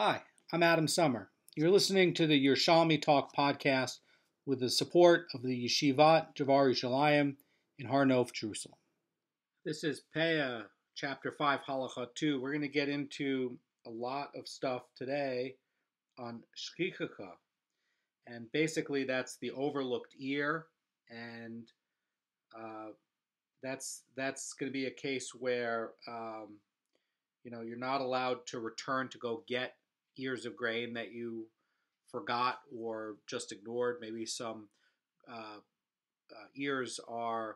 Hi, I'm Adam Summer. You're listening to the Yerushalmi Talk podcast with the support of the Yeshivat Javar Yerushalayim in Har Nof, Jerusalem. This is Peah, chapter 5, Halacha 2. We're going to get into a lot of stuff today on shchicha. And basically that's the overlooked ear, and that's going to be a case where you're not allowed to return to go get ears of grain that you forgot or just ignored. Maybe some ears are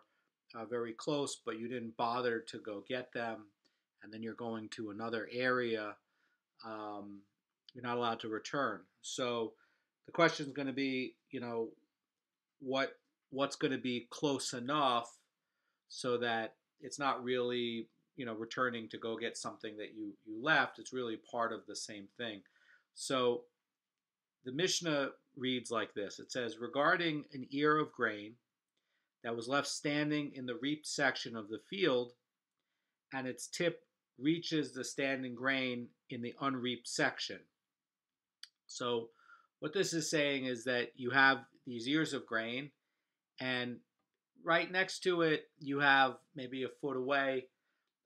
very close, but you didn't bother to go get them, and then you're going to another area. You're not allowed to return. So the question is going to be, what's going to be close enough so that it's not really returning to go get something that you left. It's really part of the same thing. So the Mishnah reads like this. It says, regarding an ear of grain that was left standing in the reaped section of the field, and its tip reaches the standing grain in the unreaped section. So what this is saying is that you have these ears of grain, and right next to it you have, maybe a foot away,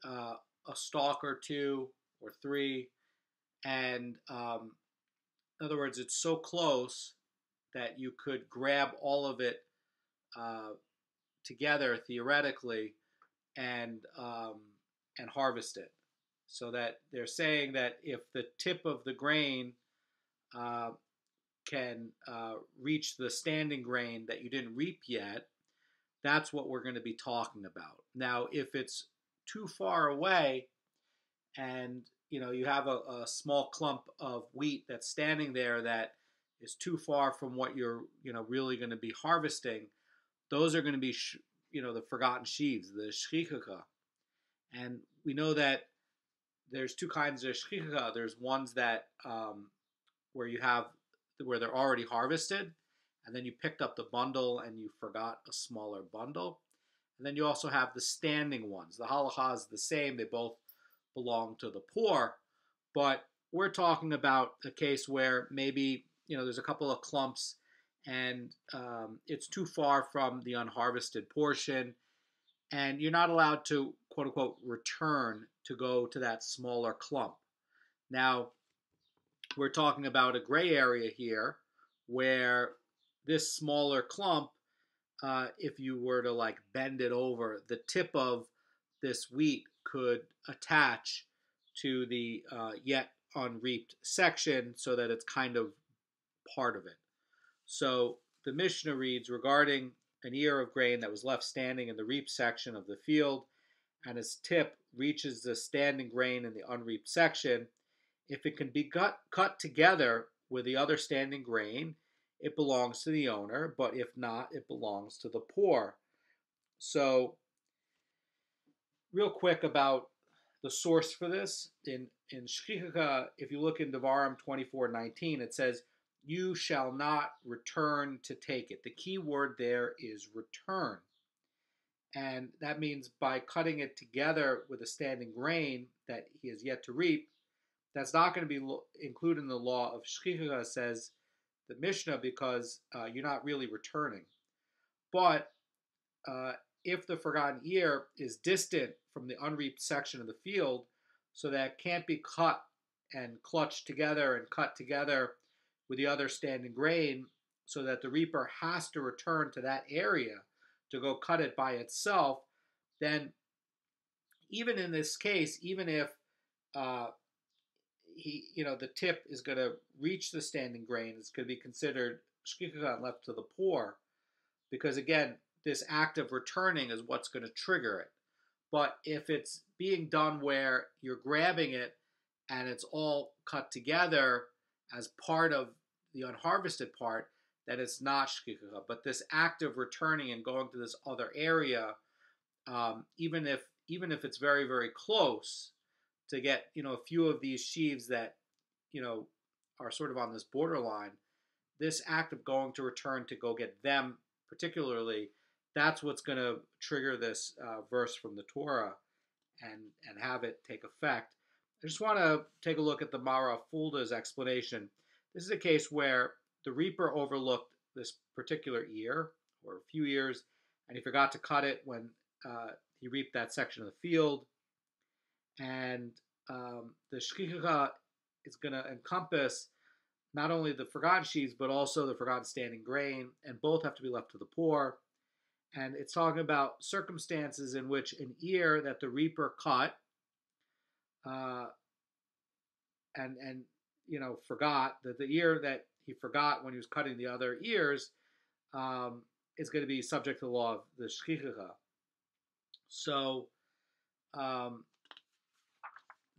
a stalk or two or three, and in other words, it's so close that you could grab all of it together theoretically and harvest it. So that they're saying that if the tip of the grain can reach the standing grain that you didn't reap yet, that's what we're going to be talking about. Now, if it's too far away and you have a small clump of wheat that's standing there that is too far from what you're really going to be harvesting, those are going to be the forgotten sheaves, the shchicha. And we know that there's two kinds of shchicha. There's ones that where they're already harvested, and then you picked up the bundle and you forgot a smaller bundle. And then you also have the standing ones. The halacha is the same. They both belong to the poor. But we're talking about a case where maybe there's a couple of clumps and it's too far from the unharvested portion, and you're not allowed to, quote unquote, return to go to that smaller clump. Now, we're talking about a gray area here where this smaller clump, if you were to bend it over, the tip of this wheat could attach to the yet unreaped section so that it's kind of part of it. So the Mishnah reads, regarding an ear of grain that was left standing in the reaped section of the field, and its tip reaches the standing grain in the unreaped section, if it can be cut together with the other standing grain, it belongs to the owner, but if not, it belongs to the poor. So, real quick about the source for this. In shchicha, if you look in Devarim 24:19, it says, you shall not return to take it. The key word there is return. And that means by cutting it together with a standing grain that he has yet to reap, that's not going to be included in the law of shchicha, says the Mishnah, because you're not really returning. But if the forgotten ear is distant from the unreaped section of the field, so that it can't be cut and clutched together and cut together with the other standing grain, so that the reaper has to return to that area to go cut it by itself, then even in this case, even if the tip is going to reach the standing grain, it's going to be considered shchicha left to the poor, because again, this act of returning is what's going to trigger it. But if it's being done where you're grabbing it and it's all cut together as part of the unharvested part, then it's not shchicha. But this act of returning and going to this other area, even if it's very, very close, to get a few of these sheaves that are sort of on this borderline, this act of going to return to go get them particularly, that's what's going to trigger this verse from the Torah and have it take effect. I just want to take a look at the Mara Fulda's explanation. This is a case where the reaper overlooked this particular ear or a few ears, and he forgot to cut it when he reaped that section of the field. And the shkicha is going to encompass not only the forgotten sheaves, but also the forgotten standing grain, and both have to be left to the poor. And it's talking about circumstances in which an ear that the reaper cut uh, and forgot, that the ear that he forgot when he was cutting the other ears is going to be subject to the law of the shkicha. So um,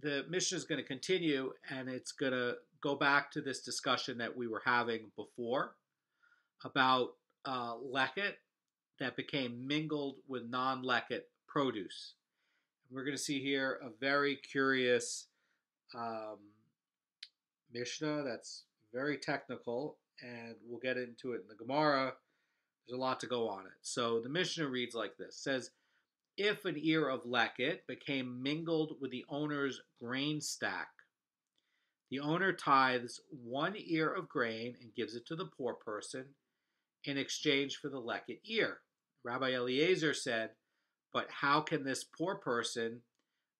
the Mishnah is going to continue, and it's going to go back to this discussion that we were having before about leket that became mingled with non-leket produce. We're going to see here a very curious um, Mishnah that's very technical, and we'll get into it in the Gemara. There's a lot to go on it. So the Mishnah reads like this. It says, if an ear of leket became mingled with the owner's grain stack, the owner tithes one ear of grain and gives it to the poor person in exchange for the leket ear. Rabbi Eliezer said, but how can this poor person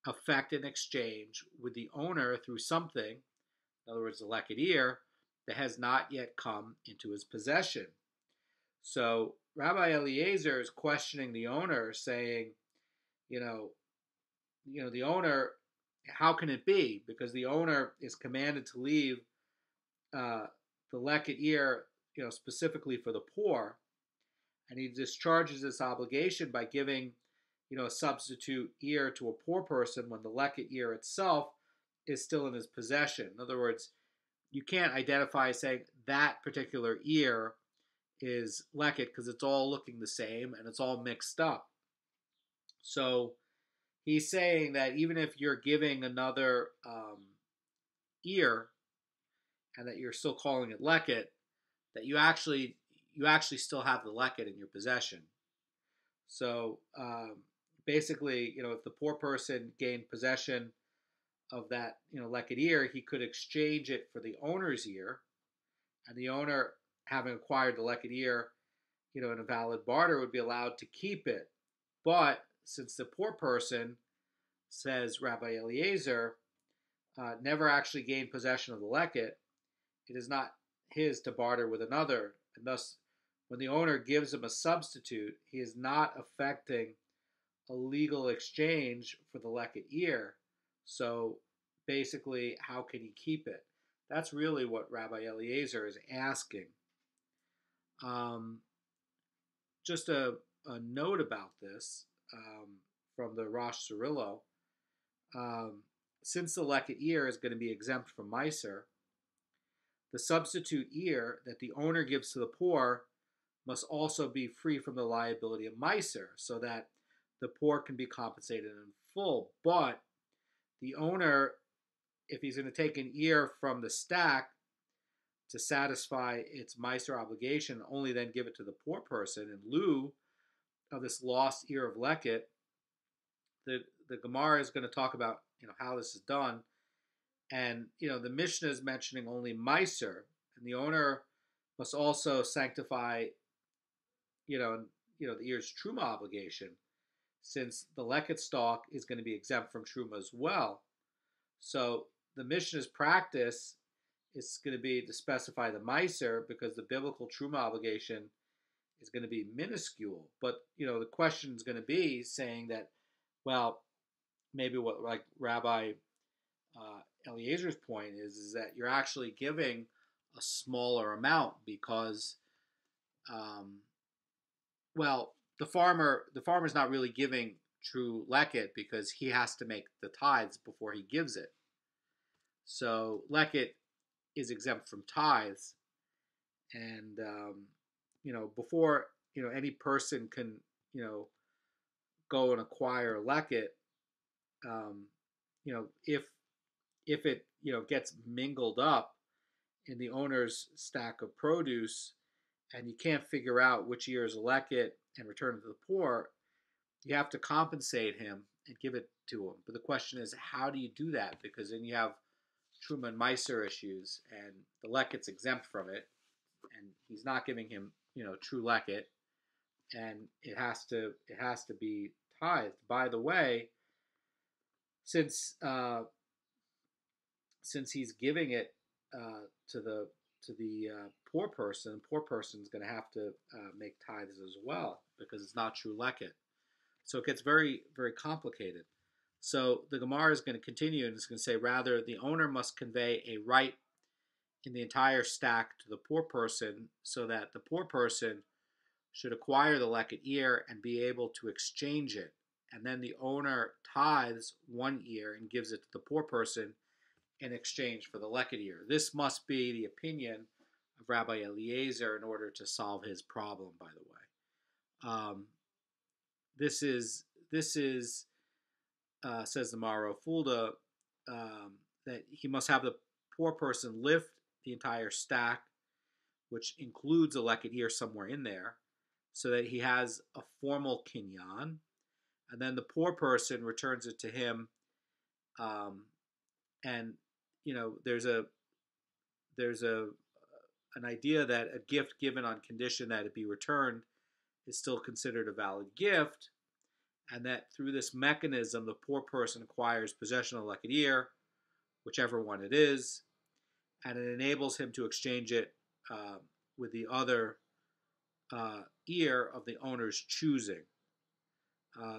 affect an exchange with the owner through something, in other words, the leket ear, that has not yet come into his possession? So Rabbi Eliezer is questioning the owner, saying, the owner, how can it be? Because the owner is commanded to leave the leket ear, specifically for the poor, and he discharges this obligation by giving, a substitute ear to a poor person when the leket ear itself is still in his possession. In other words, you can't identify saying that particular ear is leket because it's all looking the same and it's all mixed up. So he's saying that even if you're giving another ear and that you're still calling it leket, that you actually still have the leket in your possession. So basically, if the poor person gained possession of that leket ear, he could exchange it for the owner's ear, and the owner, having acquired the leket ear, in a valid barter, would be allowed to keep it. But since the poor person, says Rabbi Eliezer, never actually gained possession of the leket, it is not his to barter with another, and thus, when the owner gives him a substitute, he is not affecting a legal exchange for the leket ear. So basically, how can he keep it? That's really what Rabbi Eliezer is asking. Just a note about this from the Rosh Cirillo. Since the leket ear is going to be exempt from Meiser, the substitute ear that the owner gives to the poor must also be free from the liability of Meiser, so that the poor can be compensated in full. But the owner, if he's going to take an ear from the stack to satisfy its Meiser obligation, only then give it to the poor person in lieu of this lost ear of leket, the Gemara is going to talk about how this is done. And the Mishnah is mentioning only Meiser, and the owner must also sanctify the ear's truma obligation, since the leket stalk is going to be exempt from truma as well. So the Mishnah's practice is going to be to specify the Meiser, because the biblical truma obligation is going to be minuscule. But the question is going to be saying that, well, maybe what like Rabbi Eliezer's point is that you're actually giving a smaller amount because, the farmer's not really giving true leket because he has to make the tithes before he gives it. So leket is exempt from tithes, and before any person can go and acquire leket, if it gets mingled up in the owner's stack of produce, and you can't figure out which ear is leket and return it to the poor, you have to compensate him and give it to him. But the question is, how do you do that? Because then you have Truma and Meiser issues, and the leket's exempt from it, and he's not giving him, true leket, and it has to be tithed. By the way, since he's giving it to the poor person's going to have to make tithes as well because it's not true leket. So it gets very, very complicated. So the Gemara is going to continue and it's going to say, rather, the owner must convey a right in the entire stack to the poor person so that the poor person should acquire the leket ear and be able to exchange it. And then the owner tithes 1 ear and gives it to the poor person in exchange for the leket ear. This must be the opinion of Rabbi Eliezer in order to solve his problem, by the way. This is says the Maro Fulda, that he must have the poor person lift the entire stack, which includes a leket ear somewhere in there, so that he has a formal kinyan, and then the poor person returns it to him, and there's an idea that a gift given on condition that it be returned is still considered a valid gift, and that through this mechanism, the poor person acquires possession of the leket ear, whichever one it is, and it enables him to exchange it with the other ear of the owner's choosing.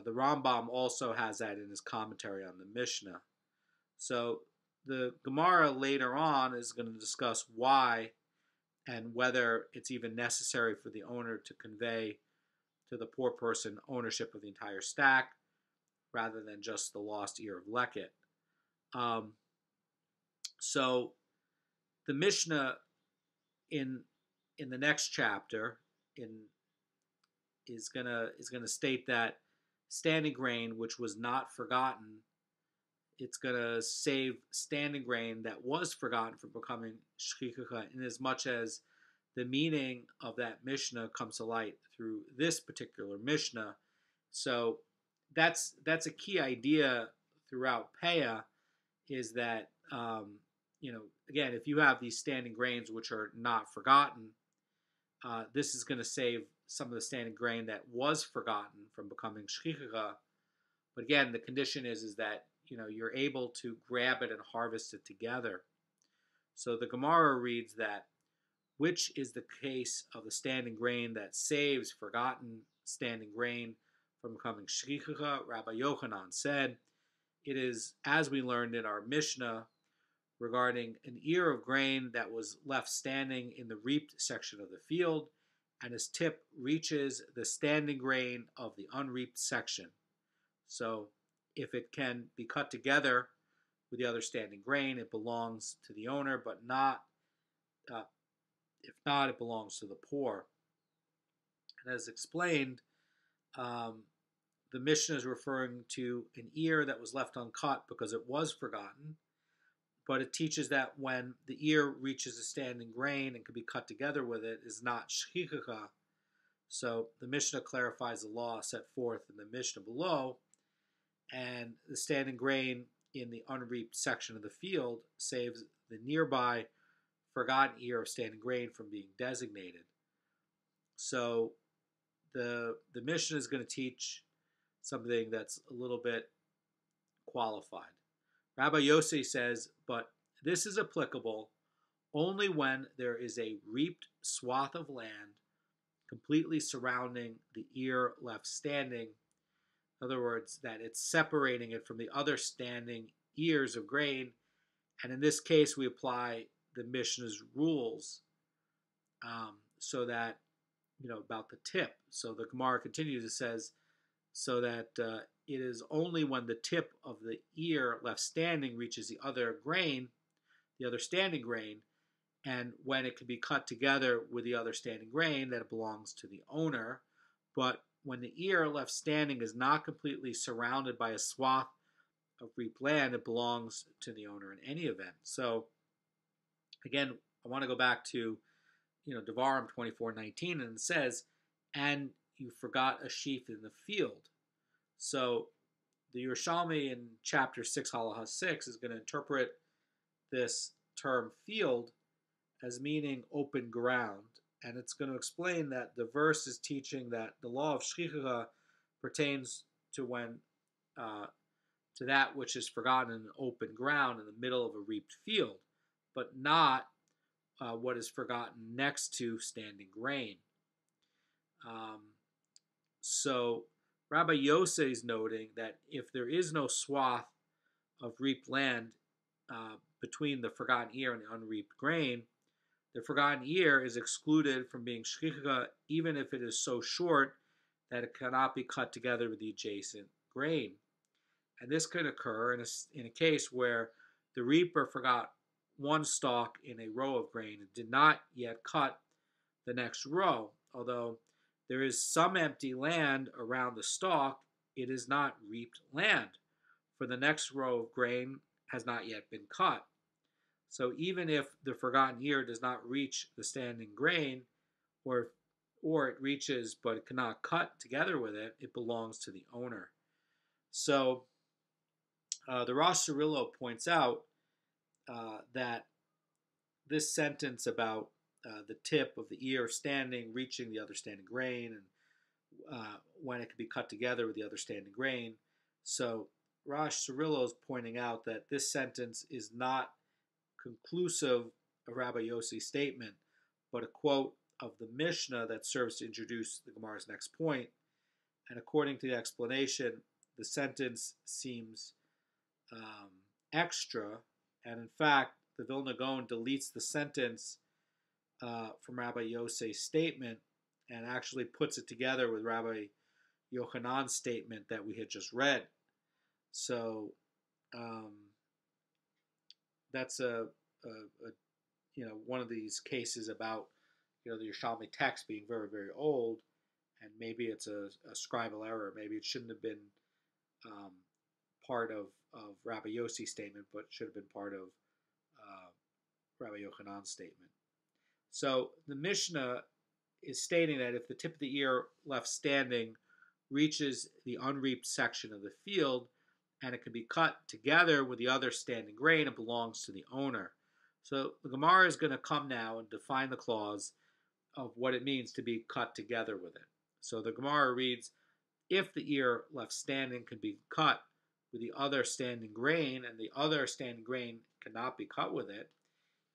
The Rambam also has that in his commentary on the Mishnah. So the Gemara later on is going to discuss why and whether it's even necessary for the owner to convey to the poor person ownership of the entire stack rather than just the lost ear of leket. So the Mishnah in the next chapter is gonna state that standing grain, which was not forgotten, it's gonna save standing grain that was forgotten from becoming shchichacha, in as much as the meaning of that Mishnah comes to light through this particular Mishnah. So that's a key idea throughout Peah, is that again, if you have these standing grains which are not forgotten, this is going to save some of the standing grain that was forgotten from becoming shchichacha. But again, the condition is that you're able to grab it and harvest it together. So the Gemara reads that, which is the case of the standing grain that saves forgotten standing grain from becoming shchichacha? Rabbi Yochanan said, it is as we learned in our Mishnah regarding an ear of grain that was left standing in the reaped section of the field, and its tip reaches the standing grain of the unreaped section. So if it can be cut together with the other standing grain, it belongs to the owner, but not if not, it belongs to the poor. And as explained, the Mishnah is referring to an ear that was left uncut because it was forgotten, but it teaches that when the ear reaches a standing grain and can be cut together with it, is not shchichacha. So the Mishnah clarifies the law set forth in the Mishnah below, and the standing grain in the unreaped section of the field saves the nearby forgotten ear of standing grain from being designated. So the Mishnah is going to teach something that's a little bit qualified. Rabbi Yossi says, but this is applicable only when there is a reaped swath of land completely surrounding the ear left standing. In other words, that it's separating it from the other standing ears of grain. And in this case, we apply the Mishnah's rules so that, about the tip. So the Gemara continues, it says, so that it is only when the tip of the ear left standing reaches the other standing grain, and when it can be cut together with the other standing grain, that it belongs to the owner. But when the ear left standing is not completely surrounded by a swath of reaped land, it belongs to the owner in any event. So again, I want to go back to Devarim 24:19, and it says, and you forgot a sheaf in the field. So the Yerushalmi in chapter 6, Halacha 6, is going to interpret this term field as meaning open ground. And it's going to explain that the verse is teaching that the law of shchicha pertains to when to that which is forgotten in open ground in the middle of a reaped field, but not what is forgotten next to standing grain. So Rabbi Yosei is noting that if there is no swath of reaped land between the forgotten ear and the unreaped grain, the forgotten ear is excluded from being shchicha, even if it is so short that it cannot be cut together with the adjacent grain. And this could occur in a case where the reaper forgot one stalk in a row of grain and did not yet cut the next row. Although there is some empty land around the stalk, it is not reaped land, for the next row of grain has not yet been cut. So even if the forgotten ear does not reach the standing grain, or it reaches but it cannot cut together with it, it belongs to the owner. So the Rosh Cirillo points out that this sentence about the tip of the ear standing, reaching the other standing grain, and when it can be cut together with the other standing grain. So Rosh Cirillo is pointing out that this sentence is not conclusive of Rabbi Yossi's statement, but a quote of the Mishnah that serves to introduce the Gemara's next point. And according to the explanation, the sentence seems extra, and in fact, the Vilna Gaon deletes the sentence from Rabbi Yossi's statement and actually puts it together with Rabbi Yochanan's statement that we had just read. So that's a one of these cases about the Yerushalmi text being very, very old, and maybe it's a scribal error. Maybe it shouldn't have been part of Rabbi Yossi's statement, but should have been part of Rabbi Yochanan's statement. So the Mishnah is stating that if the tip of the ear left standing reaches the unreaped section of the field, and it can be cut together with the other standing grain, it belongs to the owner. So the Gemara is going to come now and define the clause of what it means to be cut together with it. So the Gemara reads, if the ear left standing can be cut with the other standing grain, and the other standing grain cannot be cut with it,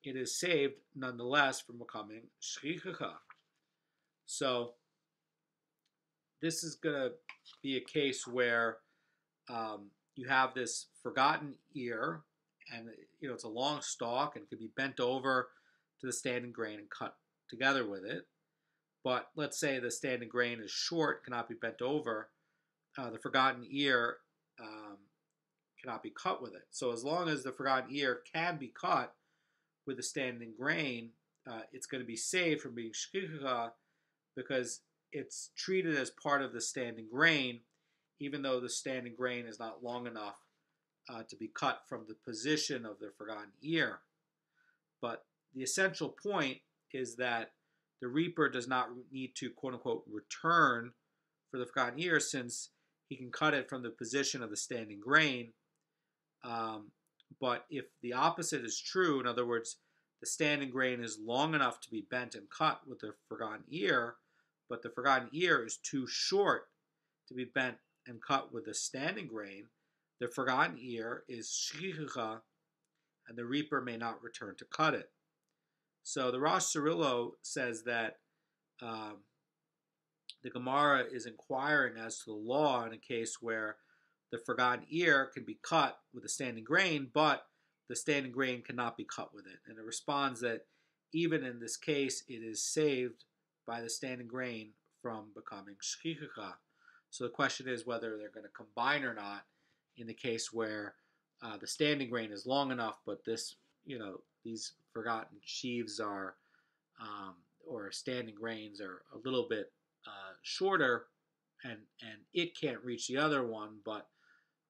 it is saved nonetheless from becoming shchicha. So this is going to be a case where you have this forgotten ear, and it's a long stalk and can be bent over to the standing grain and cut together with it. But let's say the standing grain is short, cannot be bent over. The forgotten ear cannot be cut with it. So as long as the forgotten ear can be cut with the standing grain, it's going to be saved from being shchicha because it's treated as part of the standing grain, even though the standing grain is not long enough to be cut from the position of the forgotten ear. But the essential point is that the reaper does not need to, quote-unquote, return for the forgotten ear, since he can cut it from the position of the standing grain. But if the opposite is true, in other words, the standing grain is long enough to be bent and cut with the forgotten ear, but the forgotten ear is too short to be bent and cut with the standing grain, the forgotten ear is shchicha, and the reaper may not return to cut it. So the Rosh Cirillo says that the Gemara is inquiring as to the law in a case where the forgotten ear can be cut with the standing grain, but the standing grain cannot be cut with it. And it responds that even in this case, it is saved by the standing grain from becoming shchicha. So the question is whether they're going to combine or not in the case where the standing grain is long enough, but these forgotten sheaves are, or standing grains are a little bit shorter, and it can't reach the other one, but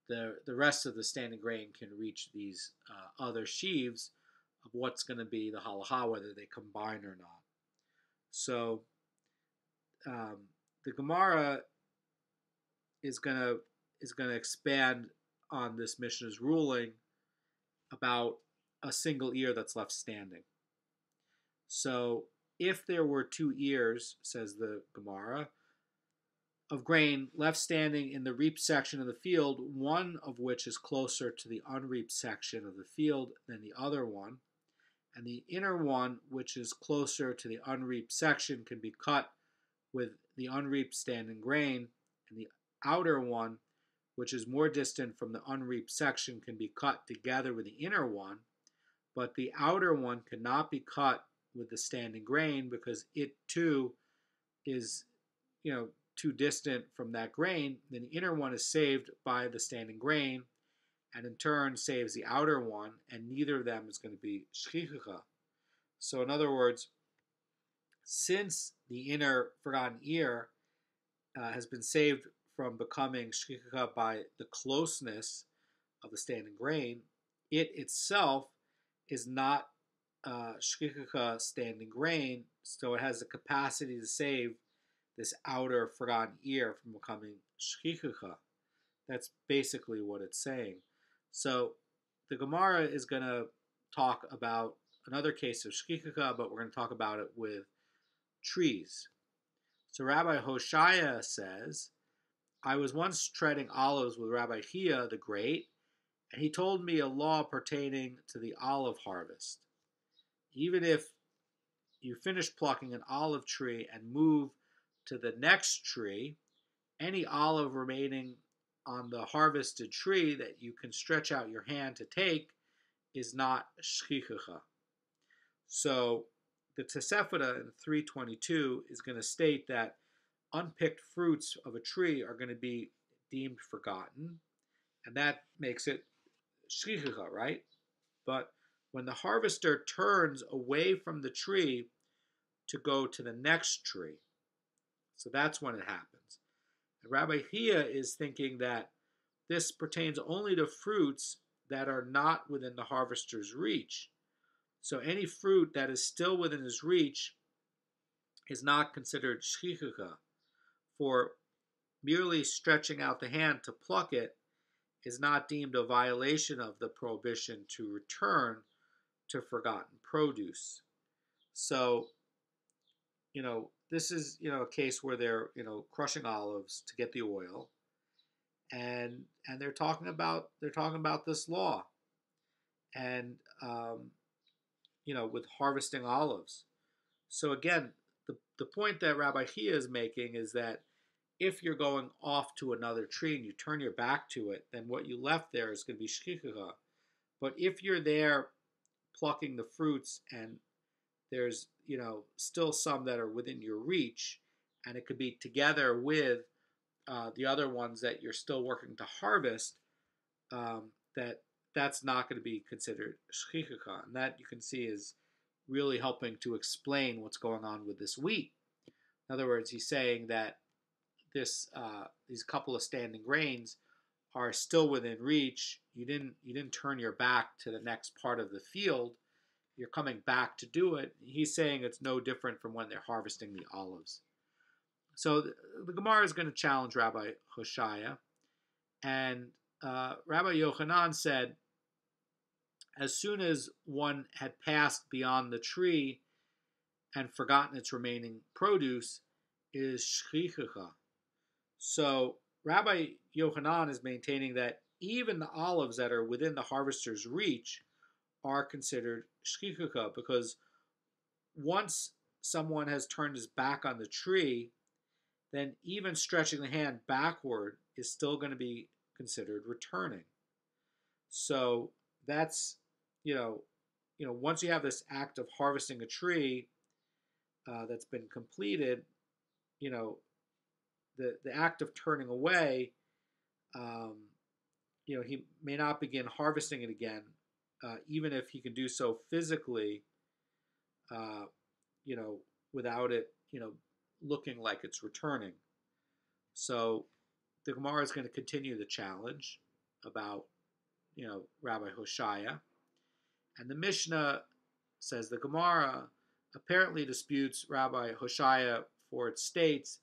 the rest of the standing grain can reach these other sheaves. Of what's going to be the halacha, whether they combine or not. So the Gemara is going to is going to expand on this Mishnah's ruling about a single ear that's left standing. So if there were 2 ears, says the Gemara, of grain left standing in the reaped section of the field, one of which is closer to the unreaped section of the field than the other one, and the inner one, which is closer to the unreaped section, can be cut with the unreaped standing grain, and the outer one, which is more distant from the unreaped section, can be cut together with the inner one, but the outer one cannot be cut with the standing grain because it too is, too distant from that grain. Then the inner one is saved by the standing grain, and in turn saves the outer one, and neither of them is going to be shchicha. So in other words, since the inner forgotten ear has been saved from becoming shchicha by the closeness of the standing grain, it itself is not shchicha standing grain, so it has the capacity to save this outer forgotten ear from becoming shchicha. That's basically what it's saying. So the Gemara is going to talk about another case of shchicha, but we're going to talk about it with trees. So Rabbi Hoshaya says, I was once treading olives with Rabbi Chia the Great, and he told me a law pertaining to the olive harvest. Even if you finish plucking an olive tree and move to the next tree, any olive remaining on the harvested tree that you can stretch out your hand to take is not shchicha. So the Tosefta in 322 is going to state that unpicked fruits of a tree are going to be deemed forgotten, and that makes it shchicha, right? But when the harvester turns away from the tree to go to the next tree, so that's when it happens. And Rabbi Chia is thinking that this pertains only to fruits that are not within the harvester's reach. So any fruit that is still within his reach is not considered shchicha, for merely stretching out the hand to pluck it is not deemed a violation of the prohibition to return to forgotten produce. So, this is, a case where they're, crushing olives to get the oil, and they're talking about this law, and with harvesting olives. So again, the point that Rabbi Chia is making is that if you're going off to another tree and you turn your back to it, then what you left there is going to be shchicha. But if you're there plucking the fruits and there's, still some that are within your reach, and it could be together with the other ones that you're still working to harvest, that's not going to be considered shchicha. And that, you can see, is really helping to explain what's going on with this wheat. In other words, he's saying that these couple of standing grains are still within reach. You didn't turn your back to the next part of the field. You're coming back to do it. He's saying it's no different from when they're harvesting the olives. So the Gemara is going to challenge Rabbi Hoshaya, and Rabbi Yochanan said, as soon as one had passed beyond the tree and forgotten its remaining produce, is shchicha. So Rabbi Yochanan is maintaining that even the olives that are within the harvester's reach are considered shchicha, because once someone has turned his back on the tree, then even stretching the hand backward is still going to be considered returning. So that's, once you have this act of harvesting a tree that's been completed, the act of turning away, he may not begin harvesting it again, even if he can do so physically, without it, looking like it's returning. So the Gemara is going to continue the challenge about, Rabbi Hoshaya. And the Mishnah says the Gemara apparently disputes Rabbi Hoshaya, for it states,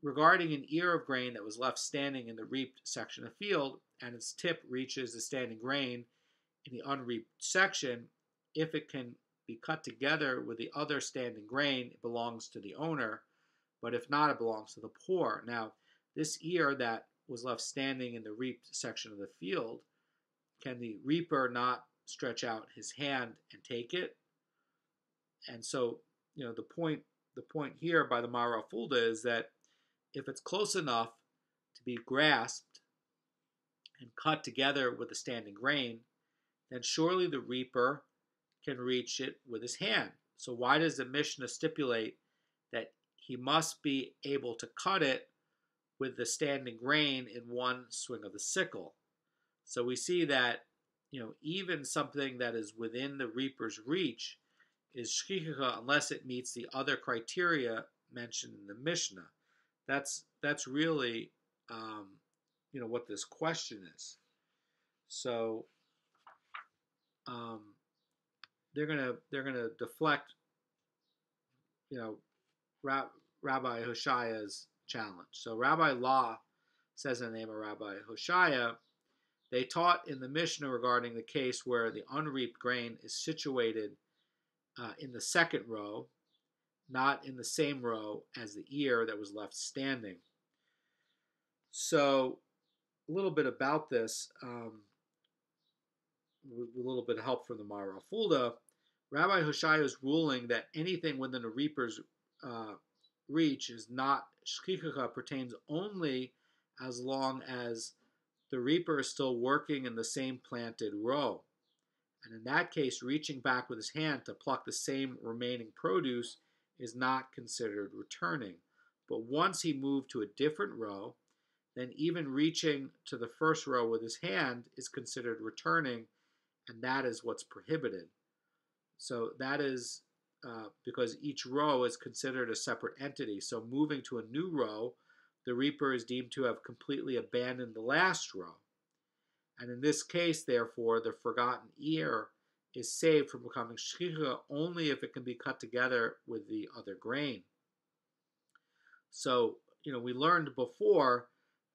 regarding an ear of grain that was left standing in the reaped section of the field, and its tip reaches the standing grain in the unreaped section, if it can be cut together with the other standing grain, it belongs to the owner, but if not, it belongs to the poor. Now, this ear that was left standing in the reaped section of the field, can the reaper not stretch out his hand and take it? And so, the point here by the Mara Fulda is that if it's close enough to be grasped and cut together with the standing grain, then surely the reaper can reach it with his hand. So why does the Mishnah stipulate that he must be able to cut it with the standing grain in one swing of the sickle? So we see that, even something that is within the reaper's reach is shchicha unless it meets the other criteria mentioned in the Mishnah. That's really, what this question is. So they're gonna deflect, Rabbi Hoshaya's challenge. So Rabbi Law says in the name of Rabbi Hoshaya, they taught in the Mishnah regarding the case where the unreaped grain is situated in the second row, not in the same row as the ear that was left standing. So a little bit about this, with a little bit of help from the Mara Fulda, Rabbi Hoshaya's ruling that anything within a reaper's reach is not shchicha pertains only as long as the reaper is still working in the same planted row. And in that case, reaching back with his hand to pluck the same remaining produce is not considered returning. But once he moved to a different row, then even reaching to the first row with his hand is considered returning, and that is what's prohibited. So that is because each row is considered a separate entity. So moving to a new row, the reaper is deemed to have completely abandoned the last row. And in this case, therefore, the forgotten ear is saved from becoming shchicha only if it can be cut together with the other grain. So, we learned before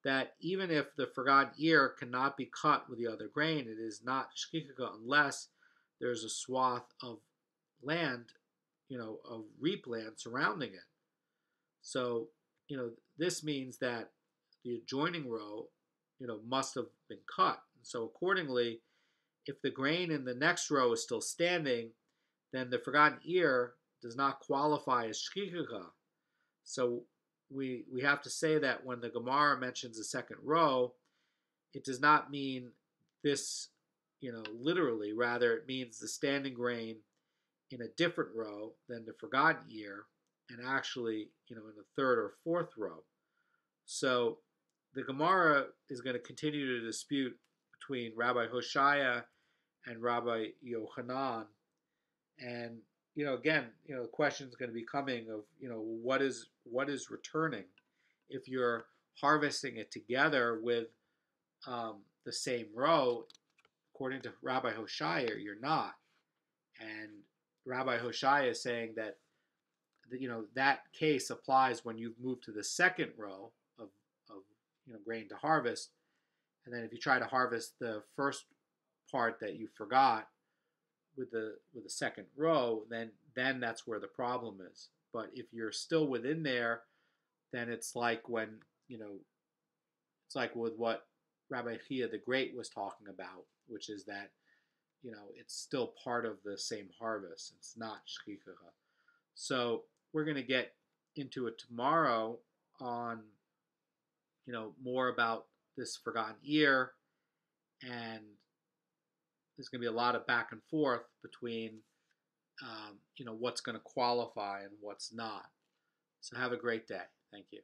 that even if the forgotten ear cannot be cut with the other grain, it is not shchicha unless there's a swath of land, of reap land surrounding it. So, this means that the adjoining row, must have been cut. And so accordingly, if the grain in the next row is still standing, then the forgotten ear does not qualify as shchicha. So we have to say that when the Gemara mentions the second row, it does not mean this, literally. Rather, it means the standing grain in a different row than the forgotten ear, and actually, in the third or fourth row. So the Gemara is going to continue to dispute between Rabbi Hoshaya and Rabbi Yochanan, and again, the question is going to be coming of what is returning if you're harvesting it together with the same row. According to Rabbi Hoshaya, you're not, and Rabbi Hoshaya is saying that that case applies when you've moved to the second row of grain to harvest, and then if you try to harvest the first part that you forgot with the second row, then that's where the problem is. But if you're still within there, then it's like when it's like with what Rabbi Chia the Great was talking about, which is that it's still part of the same harvest. It's not shchicha. So we're going to get into it tomorrow on more about this forgotten ear, and there's going to be a lot of back and forth between what's going to qualify and what's not. So have a great day. Thank you.